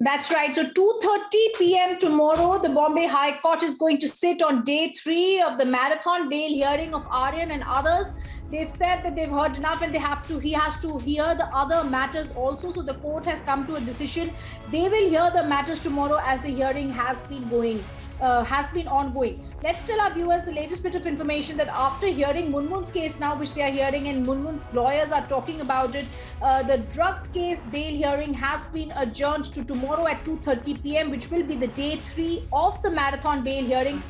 That's right. So 2:30 p.m. tomorrow, the Bombay High Court is going to sit on day 3 of the marathon bail hearing of Aryan and others. They've said that they've heard enough and he has to hear the other matters also. So the court has come to a decision. They will hear the matters tomorrow as the hearing has been ongoing. Let's tell our viewers the latest bit of information that after hearing Munmun's case now, which they are hearing, and Munmun's lawyers are talking about it, the drug case bail hearing has been adjourned to tomorrow at 2:30 p.m., which will be the day 3 of the marathon bail hearing.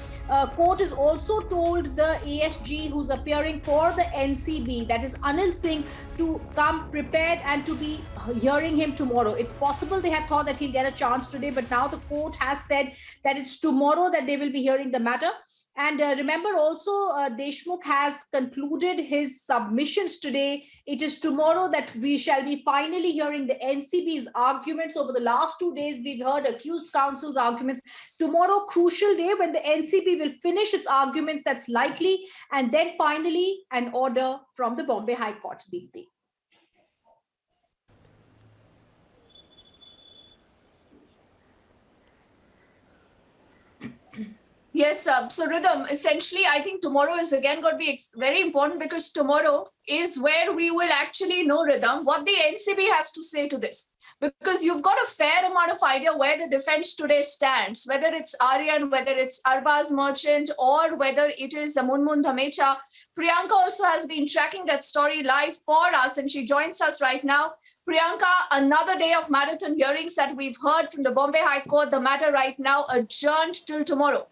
Court has also told the ASG who's appearing for the NCB, that is Anil Singh, to come prepared and to be hearing him tomorrow. It's possible they had thought that he'll get a chance today, but now the court has said that it's tomorrow that they will be hearing the matter. And remember also, Deshmukh has concluded his submissions today. It is tomorrow that we shall be finally hearing the NCB's arguments. Over the last 2 days, we've heard accused counsel's arguments. Tomorrow, crucial day when the NCB will finish its arguments, that's likely. And then finally, an order from the Bombay High Court, Deepti. Yes, so Rhythm, essentially, I think tomorrow is again going to be very important because tomorrow is where we will actually know, Rhythm, what the NCB has to say to this. Because you've got a fair amount of idea where the defense today stands, whether it's Aryan, whether it's Arbaz Merchant, or whether it is Munmun Dhamecha. Priyanka also has been tracking that story live for us, and she joins us right now. Priyanka, another day of marathon hearings that we've heard from the Bombay High Court, the matter right now adjourned till tomorrow.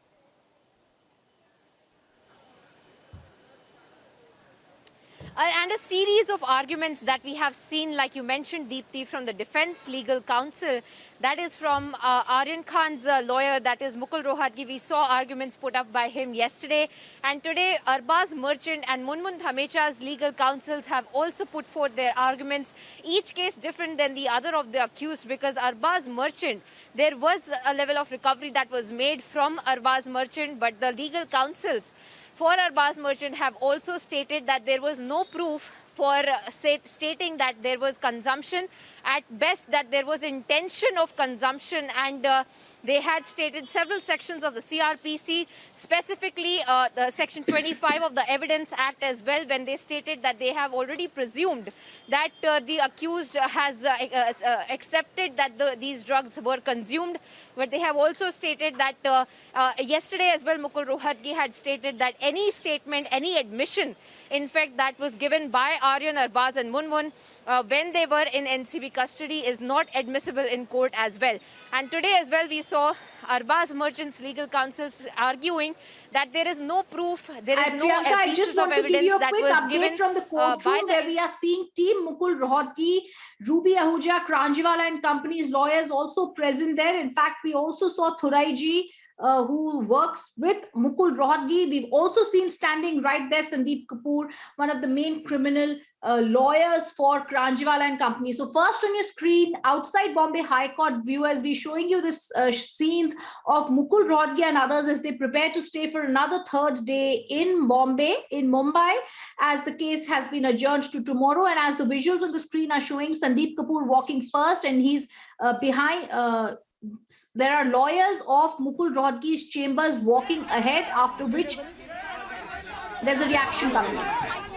And a series of arguments that we have seen, like you mentioned, Deepti, from the Defense Legal Counsel, that is from Aryan Khan's lawyer, that is Mukul Rohatgi. We saw arguments put up by him yesterday. And today, Arbaz Merchant and Munmun Dhamecha's legal counsels have also put forth their arguments. Each case different than the other of the accused, because Arbaz Merchant, there was a level of recovery that was made from Arbaz Merchant, but the legal counsels for Arbaz Merchant have also stated that there was no proof for stating that there was consumption. At best, that there was intention of consumption, and they had stated several sections of the CRPC, specifically the Section 25 of the Evidence Act as well, when they stated that they have already presumed that the accused has accepted that these drugs were consumed. But they have also stated that yesterday as well, Mukul Rohatgi had stated that any statement, any admission, in fact, that was given by Aryan, Arbaz and Munmun when they were in NCB custody is not admissible in court as well. And today as well, we saw Arbaz Merchant's legal counsels arguing that there is no proof, there is no pieces of evidence that was given from the courtroom where we are seeing Team Mukul Rohatgi, Ruby Ahuja, Kranjiwala and company's lawyers also present there. In fact, we also saw Thuraiji, who works with Mukul Rohatgi. We've also seen standing right there Sandeep Kapoor, one of the main criminal lawyers for Kranjiwala and company. So first on your screen, outside Bombay High Court, viewers, we're showing you this scenes of Mukul Rohatgi and others as they prepare to stay for another third day in Mumbai, as the case has been adjourned to tomorrow. And as the visuals on the screen are showing, Sandeep Kapoor walking first, and he's behind. There are lawyers of Mukul Rohatgi's chambers walking ahead, after which there's a reaction coming in.